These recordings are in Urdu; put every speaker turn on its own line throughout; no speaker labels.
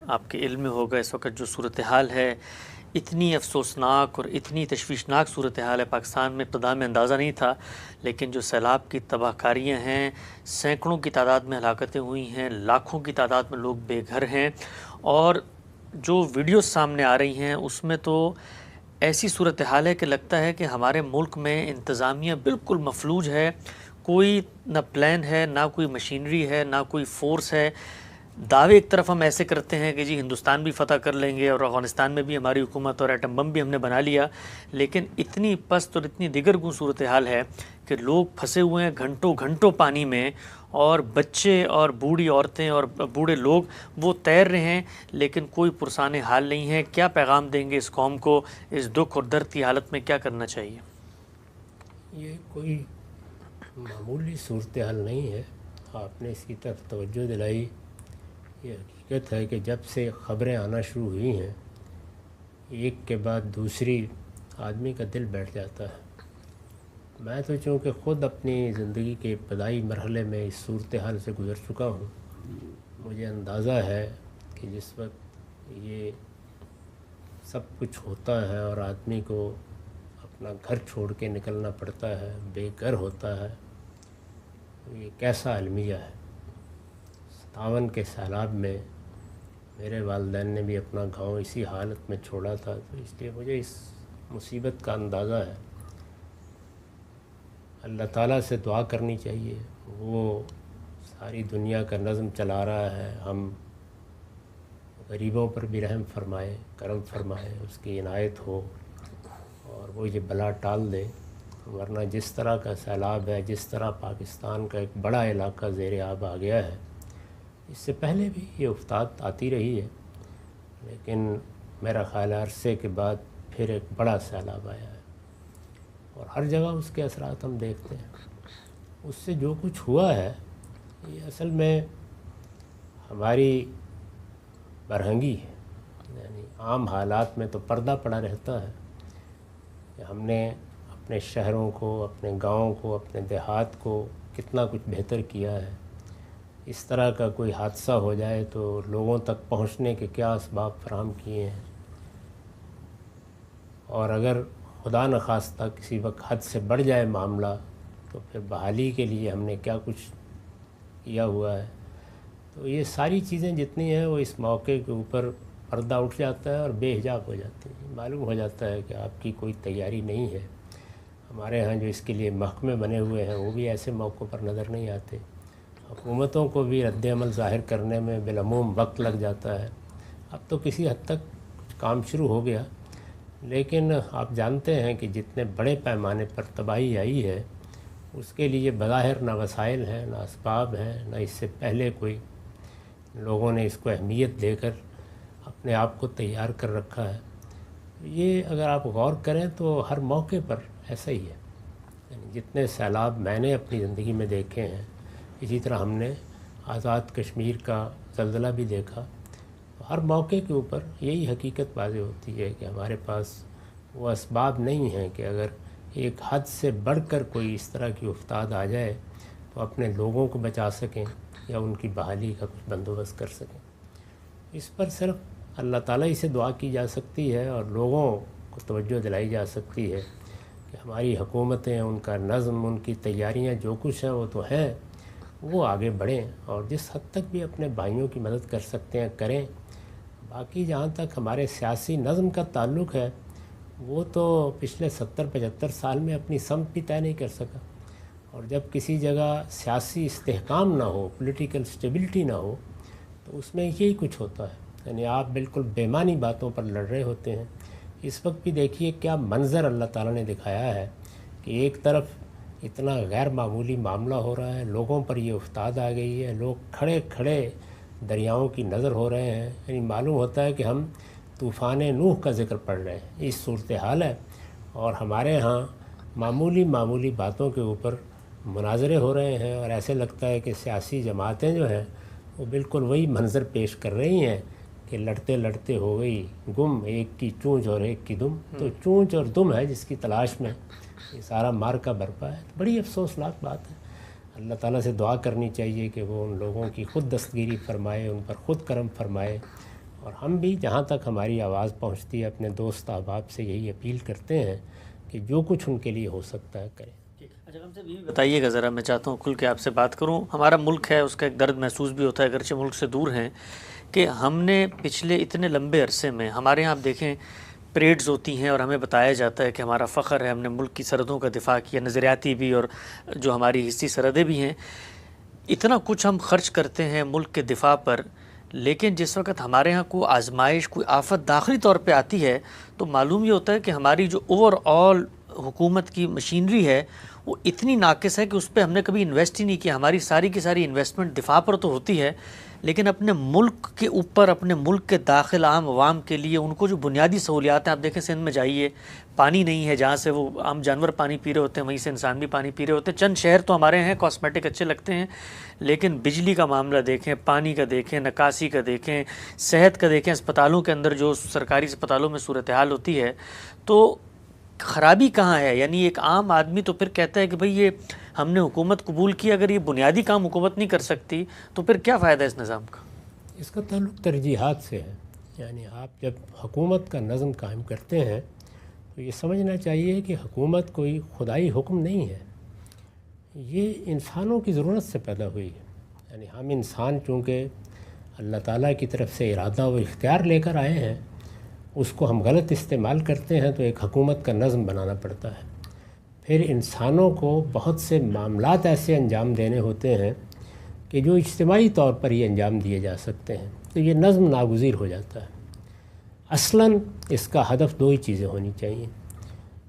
آپ کے علم میں ہوگا اس وقت جو صورتحال ہے اتنی افسوسناک اور اتنی تشویشناک صورتحال ہے پاکستان میں، ابتدا میں اندازہ نہیں تھا، لیکن جو سیلاب کی تباہ کاریاں ہیں، سینکڑوں کی تعداد میں ہلاکتیں ہوئی ہیں، لاکھوں کی تعداد میں لوگ بے گھر ہیں، اور جو ویڈیوز سامنے آ رہی ہیں اس میں تو ایسی صورتحال ہے کہ لگتا ہے کہ ہمارے ملک میں انتظامیہ بالکل مفلوج ہے، کوئی نہ پلان ہے، نہ کوئی مشینری ہے، نہ کوئی فورس ہے۔ دعوے ایک طرف ہم ایسے کرتے ہیں کہ جی ہندوستان بھی فتح کر لیں گے اور افغانستان میں بھی ہماری حکومت اور ایٹم بم بھی ہم نے بنا لیا، لیکن اتنی پست اور اتنی دیگرگوں صورتحال ہے کہ لوگ پھنسے ہوئے ہیں گھنٹوں گھنٹوں پانی میں، اور بچے اور بوڑھی عورتیں اور بوڑھے لوگ وہ تیر رہے ہیں، لیکن کوئی پرسان حال نہیں ہے۔ کیا پیغام دیں گے اس قوم کو اس دکھ اور درد کی حالت میں؟ کیا کرنا چاہیے؟
یہ کوئی معمولی صورتحال نہیں ہے، آپ نے اس کی طرف توجہ دلائی۔ یہ حقیقت ہے کہ جب سے خبریں آنا شروع ہوئی ہیں، ایک کے بعد دوسری آدمی کا دل بیٹھ جاتا ہے۔ میں تو چونکہ خود اپنی زندگی کے ابتدائی مرحلے میں اس صورتحال سے گزر چکا ہوں، مجھے اندازہ ہے کہ جس وقت یہ سب کچھ ہوتا ہے اور آدمی کو اپنا گھر چھوڑ کے نکلنا پڑتا ہے، بے گھر ہوتا ہے، یہ کیسا المیہ ہے۔ 57 کے سیلاب میں میرے والدین نے بھی اپنا گاؤں اسی حالت میں چھوڑا تھا، تو اس لیے مجھے اس مصیبت کا اندازہ ہے۔ اللہ تعالیٰ سے دعا کرنی چاہیے، وہ ساری دنیا کا نظم چلا رہا ہے، ہم غریبوں پر بھی رحم فرمائے، کرم فرمائے، اس کی عنایت ہو اور وہ یہ بلا ٹال دے، ورنہ جس طرح کا سیلاب ہے، جس طرح پاکستان کا ایک بڑا علاقہ زیر آب آ گیا ہے، اس سے پہلے بھی یہ افتاد آتی رہی ہے، لیکن میرا خیال ہے عرصے کے بعد پھر ایک بڑا سیلاب آیا ہے، اور ہر جگہ اس کے اثرات ہم دیکھتے ہیں۔ اس سے جو کچھ ہوا ہے یہ اصل میں ہماری برہنگی ہے، یعنی عام حالات میں تو پردہ پڑا رہتا ہے کہ ہم نے اپنے شہروں کو، اپنے گاؤں کو، اپنے دیہات کو کتنا کچھ بہتر کیا ہے۔ اس طرح کا کوئی حادثہ ہو جائے تو لوگوں تک پہنچنے کے کیا اسباب فراہم کیے ہیں، اور اگر خدا نخواستہ کسی وقت حد سے بڑھ جائے معاملہ تو پھر بحالی کے لیے ہم نے کیا کچھ کیا ہوا ہے۔ تو یہ ساری چیزیں جتنی ہیں وہ اس موقع کے اوپر پردہ اٹھ جاتا ہے اور بے حجاب ہو جاتی ہیں، معلوم ہو جاتا ہے کہ آپ کی کوئی تیاری نہیں ہے۔ ہمارے ہاں جو اس کے لیے محکمے بنے ہوئے ہیں وہ بھی ایسے موقعوں پر نظر نہیں آتے، حکومتوں کو بھی رد عمل ظاہر کرنے میں بالعموم وقت لگ جاتا ہے۔ اب تو کسی حد تک کچھ کام شروع ہو گیا، لیکن آپ جانتے ہیں کہ جتنے بڑے پیمانے پر تباہی آئی ہے اس کے لیے بظاہر نہ وسائل ہیں، نہ اسباب ہیں، نہ اس سے پہلے کوئی لوگوں نے اس کو اہمیت دے کر اپنے آپ کو تیار کر رکھا ہے۔ یہ اگر آپ غور کریں تو ہر موقع پر ایسا ہی ہے، یعنی جتنے سیلاب میں نے اپنی زندگی میں دیکھے ہیں، اسی طرح ہم نے آزاد کشمیر کا زلزلہ بھی دیکھا، تو ہر موقع کے اوپر یہی حقیقت واضح ہوتی ہے کہ ہمارے پاس وہ اسباب نہیں ہیں کہ اگر ایک حد سے بڑھ کر کوئی اس طرح کی افتاد آ جائے تو اپنے لوگوں کو بچا سکیں یا ان کی بحالی کا کچھ بندوبست کر سکیں۔ اس پر صرف اللہ تعالیٰ ہی سے دعا کی جا سکتی ہے اور لوگوں کو توجہ دلائی جا سکتی ہے کہ ہماری حکومتیں، ان کا نظم، ان کی تیاریاں جو کچھ ہیں وہ تو ہیں، وہ آگے بڑھیں اور جس حد تک بھی اپنے بھائیوں کی مدد کر سکتے ہیں کریں۔ باقی جہاں تک ہمارے سیاسی نظم کا تعلق ہے، وہ تو پچھلے 70-75 سال میں اپنی سمت بھی طے نہیں کر سکا، اور جب کسی جگہ سیاسی استحکام نہ ہو، پولیٹیکل اسٹیبلٹی نہ ہو، تو اس میں یہی کچھ ہوتا ہے، یعنی آپ بالکل بے معنی باتوں پر لڑ رہے ہوتے ہیں۔ اس وقت بھی دیکھیے کیا منظر اللہ تعالیٰ نے دکھایا ہے کہ ایک طرف اتنا غیر معمولی معاملہ ہو رہا ہے، لوگوں پر یہ افتاد آ گئی ہے، لوگ کھڑے کھڑے دریاؤں کی نظر ہو رہے ہیں، یعنی معلوم ہوتا ہے کہ ہم طوفان نوح کا ذکر پڑھ رہے ہیں۔ اس صورتحال ہے اور ہمارے ہاں معمولی باتوں کے اوپر مناظرے ہو رہے ہیں، اور ایسے لگتا ہے کہ سیاسی جماعتیں جو ہیں وہ بالکل وہی منظر پیش کر رہی ہیں کہ لڑتے لڑتے ہو گئی گم، ایک کی چونچ اور ایک کی دم۔ تو چونچ اور دم ہے جس کی تلاش میں یہ سارا مارکا برپا ہے۔ بڑی افسوسناک بات ہے۔ اللہ تعالیٰ سے دعا کرنی چاہیے کہ وہ ان لوگوں کی خود دستگیری فرمائے، ان پر خود کرم فرمائے، اور ہم بھی جہاں تک ہماری آواز پہنچتی ہے اپنے دوست احباب سے یہی اپیل کرتے ہیں کہ جو کچھ ان کے لیے ہو سکتا ہے کریں۔
اچھا ہم سے یہ بتائیے گا ذرا، میں چاہتا ہوں کھل کے آپ سے بات کروں، ہمارا ملک ہے اس کا ایک درد محسوس بھی ہوتا ہے اگرچہ ملک سے دور ہیں، کہ ہم نے پچھلے اتنے لمبے عرصے میں، ہمارے یہاں آپ دیکھیں پریڈز ہوتی ہیں اور ہمیں بتایا جاتا ہے کہ ہمارا فخر ہے، ہم نے ملک کی سرحدوں کا دفاع کیا، نظریاتی بھی اور جو ہماری حصی سرحدیں بھی ہیں، اتنا کچھ ہم خرچ کرتے ہیں ملک کے دفاع پر، لیکن جس وقت ہمارے ہاں کوئی آزمائش، کوئی آفت داخلی طور پہ آتی ہے تو معلوم یہ ہوتا ہے کہ ہماری جو اوور آل حکومت کی مشینری ہے وہ اتنی ناقص ہے کہ اس پہ ہم نے کبھی انویسٹ ہی نہیں کیا۔ ہماری ساری کی ساری انویسٹمنٹ دفاع پر تو ہوتی ہے، لیکن اپنے ملک کے اوپر، اپنے ملک کے داخل عام عوام کے لیے ان کو جو بنیادی سہولیات ہیں، آپ دیکھیں سندھ میں جائیے، پانی نہیں ہے، جہاں سے وہ عام جانور پانی پی رہے ہوتے ہیں وہیں سے انسان بھی پانی پی رہے ہوتے ہیں۔ چند شہر تو ہمارے ہیں کاسمیٹک اچھے لگتے ہیں، لیکن بجلی کا معاملہ دیکھیں، پانی کا دیکھیں، نکاسی کا دیکھیں، صحت کا دیکھیں، اسپتالوں کے اندر جو سرکاری اسپتالوں میں صورتحال ہوتی ہے، تو خرابی کہاں ہے؟ یعنی ایک عام آدمی تو پھر کہتا ہے کہ بھئی یہ ہم نے حکومت قبول کی، اگر یہ بنیادی کام حکومت نہیں کر سکتی تو پھر کیا فائدہ ہے اس نظام کا؟
اس کا تعلق ترجیحات سے ہے۔ یعنی آپ جب حکومت کا نظم قائم کرتے ہیں تو یہ سمجھنا چاہیے کہ حکومت کوئی خدائی حکم نہیں ہے، یہ انسانوں کی ضرورت سے پیدا ہوئی ہے۔ یعنی ہم انسان چونکہ اللہ تعالیٰ کی طرف سے ارادہ و اختیار لے کر آئے ہیں، اس کو ہم غلط استعمال کرتے ہیں تو ایک حکومت کا نظم بنانا پڑتا ہے۔ پھر انسانوں کو بہت سے معاملات ایسے انجام دینے ہوتے ہیں کہ جو اجتماعی طور پر یہ انجام دیے جا سکتے ہیں، تو یہ نظم ناگزیر ہو جاتا ہے۔ اصلاً اس کا ہدف دو ہی چیزیں ہونی چاہیے،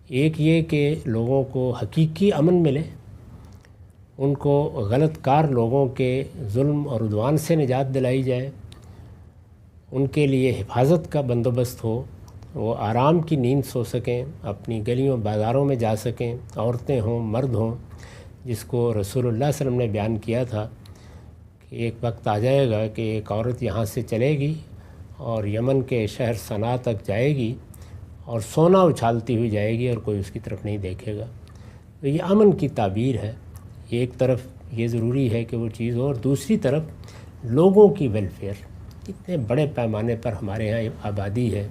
ایک یہ کہ لوگوں کو حقیقی امن ملے، ان کو غلط کار لوگوں کے ظلم اور عدوان سے نجات دلائی جائے، ان کے لیے حفاظت کا بندوبست ہو، وہ آرام کی نیند سو سکیں، اپنی گلیوں بازاروں میں جا سکیں، عورتیں ہوں مرد ہوں، جس کو رسول اللہ صلی اللہ علیہ وسلم نے بیان کیا تھا کہ ایک وقت آ جائے گا کہ ایک عورت یہاں سے چلے گی اور یمن کے شہر صنعا تک جائے گی اور سونا اچھالتی ہوئی جائے گی اور کوئی اس کی طرف نہیں دیکھے گا۔ تو یہ امن کی تعبیر ہے۔ ایک طرف یہ ضروری ہے کہ وہ چیز ہو، اور دوسری طرف لوگوں کی ویلفیئر۔ اتنے بڑے پیمانے پر ہمارے یہاں آبادی ہے،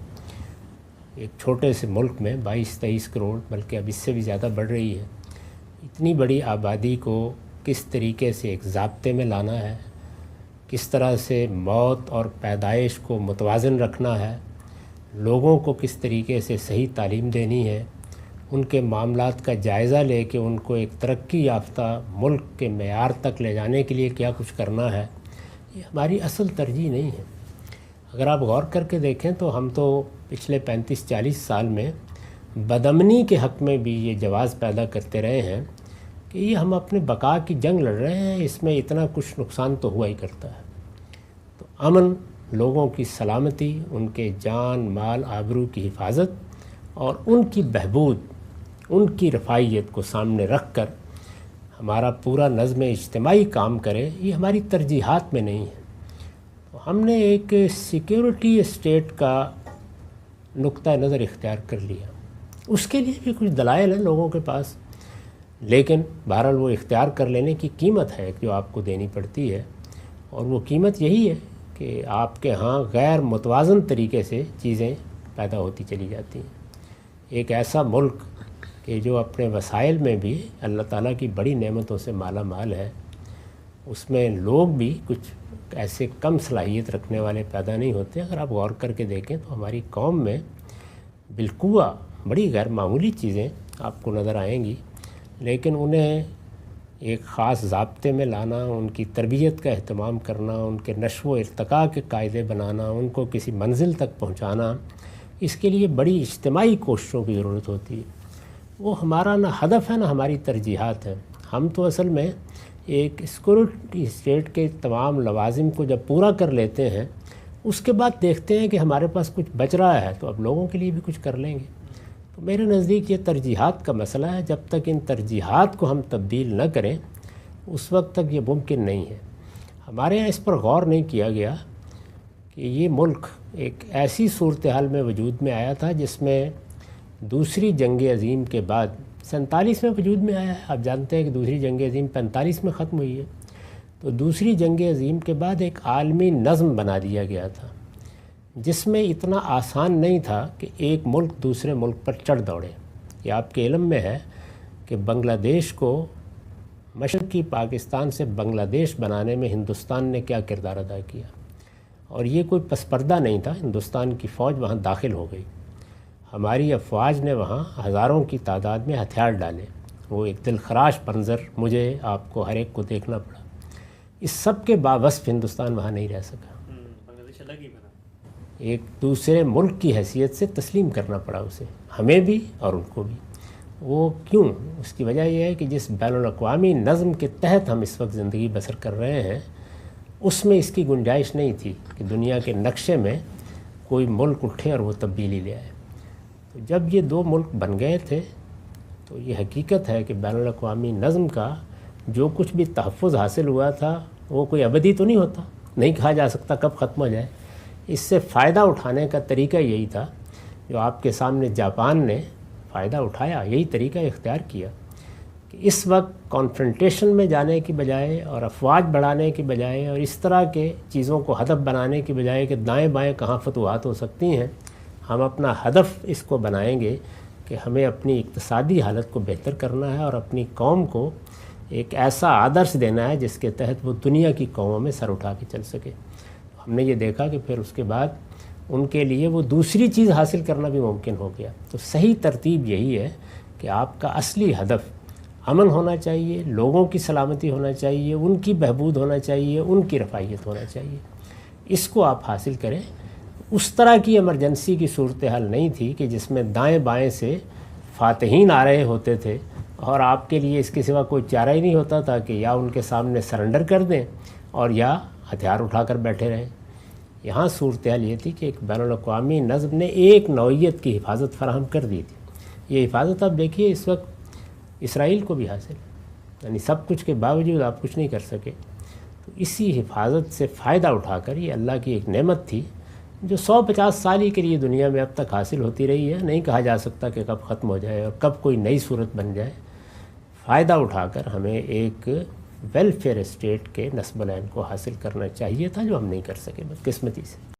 ایک چھوٹے سے ملک میں 22-23 کروڑ، بلکہ اب اس سے بھی زیادہ بڑھ رہی ہے۔ اتنی بڑی آبادی کو کس طریقے سے ایک ضابطے میں لانا ہے، کس طرح سے موت اور پیدائش کو متوازن رکھنا ہے، لوگوں کو کس طریقے سے صحیح تعلیم دینی ہے، ان کے معاملات کا جائزہ لے کے ان کو ایک ترقی یافتہ ملک کے معیار تک لے جانے کے لیے کیا کچھ کرنا ہے، یہ ہماری اصل ترجیح نہیں ہے۔ اگر آپ غور کر کے دیکھیں تو ہم تو پچھلے 35-40 سال میں بدامنی کے حق میں بھی یہ جواز پیدا کرتے رہے ہیں کہ یہ ہم اپنے بقا کی جنگ لڑ رہے ہیں، اس میں اتنا کچھ نقصان تو ہوا ہی کرتا ہے۔ تو امن، لوگوں کی سلامتی، ان کے جان مال آبرو کی حفاظت اور ان کی بہبود، ان کی رفاہیت کو سامنے رکھ کر ہمارا پورا نظم اجتماعی کام کرے، یہ ہماری ترجیحات میں نہیں ہے۔ تو ہم نے ایک سیکیورٹی اسٹیٹ کا نقطہ نظر اختیار کر لیا، اس کے لیے بھی کچھ دلائل ہیں لوگوں کے پاس، لیکن بہرحال وہ اختیار کر لینے کی قیمت ہے جو آپ کو دینی پڑتی ہے، اور وہ قیمت یہی ہے کہ آپ کے ہاں غیر متوازن طریقے سے چیزیں پیدا ہوتی چلی جاتی ہیں۔ ایک ایسا ملک کہ جو اپنے وسائل میں بھی اللہ تعالیٰ کی بڑی نعمتوں سے مالا مال ہے، اس میں لوگ بھی کچھ ایسے کم صلاحیت رکھنے والے پیدا نہیں ہوتے۔ اگر آپ غور کر کے دیکھیں تو ہماری قوم میں بالقوہ بڑی غیر معمولی چیزیں آپ کو نظر آئیں گی، لیکن انہیں ایک خاص ضابطے میں لانا، ان کی تربیت کا اہتمام کرنا، ان کے نشو و ارتقاء کے قاعدے بنانا، ان کو کسی منزل تک پہنچانا، اس کے لیے بڑی اجتماعی کوششوں کی ضرورت ہوتی ہے۔ وہ ہمارا نہ ہدف ہے نہ ہماری ترجیحات ہیں۔ ہم تو اصل میں ایک سیکورٹی اسٹیٹ کے تمام لوازم کو جب پورا کر لیتے ہیں، اس کے بعد دیکھتے ہیں کہ ہمارے پاس کچھ بچ رہا ہے تو اب لوگوں کے لیے بھی کچھ کر لیں گے۔ تو میرے نزدیک یہ ترجیحات کا مسئلہ ہے، جب تک ان ترجیحات کو ہم تبدیل نہ کریں اس وقت تک یہ ممکن نہیں ہے۔ ہمارے یہاں اس پر غور نہیں کیا گیا کہ یہ ملک ایک ایسی صورتحال میں وجود میں آیا تھا جس میں دوسری جنگ عظیم کے بعد 47 میں وجود میں آیا ہے۔ آپ جانتے ہیں کہ دوسری جنگ عظیم 45 میں ختم ہوئی ہے، تو دوسری جنگ عظیم کے بعد ایک عالمی نظم بنا دیا گیا تھا جس میں اتنا آسان نہیں تھا کہ ایک ملک دوسرے ملک پر چڑھ دوڑے. یہ آپ کے علم میں ہے کہ بنگلہ دیش کو مشرقی پاکستان سے بنگلہ دیش بنانے میں ہندوستان نے کیا کردار ادا کیا, اور یہ کوئی پس پردہ نہیں تھا. ہندوستان کی فوج وہاں داخل ہو گئی, ہماری افواج نے وہاں ہزاروں کی تعداد میں ہتھیار ڈالے. وہ ایک دلخراش منظر مجھے آپ کو ہر ایک کو دیکھنا پڑا. اس سب کے باوصف ہندوستان وہاں نہیں رہ سکا.
بنگلہ دیش الگ ہی بنا,
ایک دوسرے ملک کی حیثیت سے تسلیم کرنا پڑا اسے, ہمیں بھی اور ان کو بھی. وہ کیوں؟ اس کی وجہ یہ ہے کہ جس بین الاقوامی نظم کے تحت ہم اس وقت زندگی بسر کر رہے ہیں اس میں اس کی گنجائش نہیں تھی کہ دنیا کے نقشے میں کوئی ملک اٹھے اور وہ تبدیلی لے آئے. تو جب یہ دو ملک بن گئے تھے تو یہ حقیقت ہے کہ بین الاقوامی نظم کا جو کچھ بھی تحفظ حاصل ہوا تھا وہ کوئی ابدی تو نہیں ہوتا, نہیں کہا جا سکتا کب ختم ہو جائے. اس سے فائدہ اٹھانے کا طریقہ یہی تھا جو آپ کے سامنے جاپان نے فائدہ اٹھایا, یہی طریقہ اختیار کیا کہ اس وقت کانفرنٹیشن میں جانے کی بجائے اور افواج بڑھانے کی بجائے اور اس طرح کے چیزوں کو ہدف بنانے کی بجائے کہ دائیں بائیں کہاں فتوحات ہو سکتی ہیں, ہم اپنا ہدف اس کو بنائیں گے کہ ہمیں اپنی اقتصادی حالت کو بہتر کرنا ہے اور اپنی قوم کو ایک ایسا آدرش دینا ہے جس کے تحت وہ دنیا کی قوموں میں سر اٹھا کے چل سکے. ہم نے یہ دیکھا کہ پھر اس کے بعد ان کے لیے وہ دوسری چیز حاصل کرنا بھی ممکن ہو گیا. تو صحیح ترتیب یہی ہے کہ آپ کا اصلی ہدف امن ہونا چاہیے, لوگوں کی سلامتی ہونا چاہیے, ان کی بہبود ہونا چاہیے, ان کی رفاہیت ہونا چاہیے. اس کو آپ حاصل کریں. اس طرح کی ایمرجنسی کی صورتحال نہیں تھی کہ جس میں دائیں بائیں سے فاتحین آ رہے ہوتے تھے اور آپ کے لیے اس کے سوا کوئی چارہ ہی نہیں ہوتا تھا کہ یا ان کے سامنے سرنڈر کر دیں اور یا ہتھیار اٹھا کر بیٹھے رہیں. یہاں صورتحال یہ تھی کہ ایک بین الاقوامی نظم نے ایک نوعیت کی حفاظت فراہم کر دی تھی. یہ حفاظت آپ دیکھیے اس وقت اسرائیل کو بھی حاصل ہے, یعنی سب کچھ کے باوجود آپ کچھ نہیں کر سکے. تو اسی حفاظت سے فائدہ اٹھا کر یہ اللہ کی ایک نعمت تھی جو 150 سال ہی کے لیے دنیا میں اب تک حاصل ہوتی رہی ہے. نہیں کہا جا سکتا کہ کب ختم ہو جائے اور کب کوئی نئی صورت بن جائے. فائدہ اٹھا کر ہمیں ایک ویلفیئر اسٹیٹ کے نصب العین کو حاصل کرنا چاہیے تھا جو ہم نہیں کر سکے بدقسمتی سے.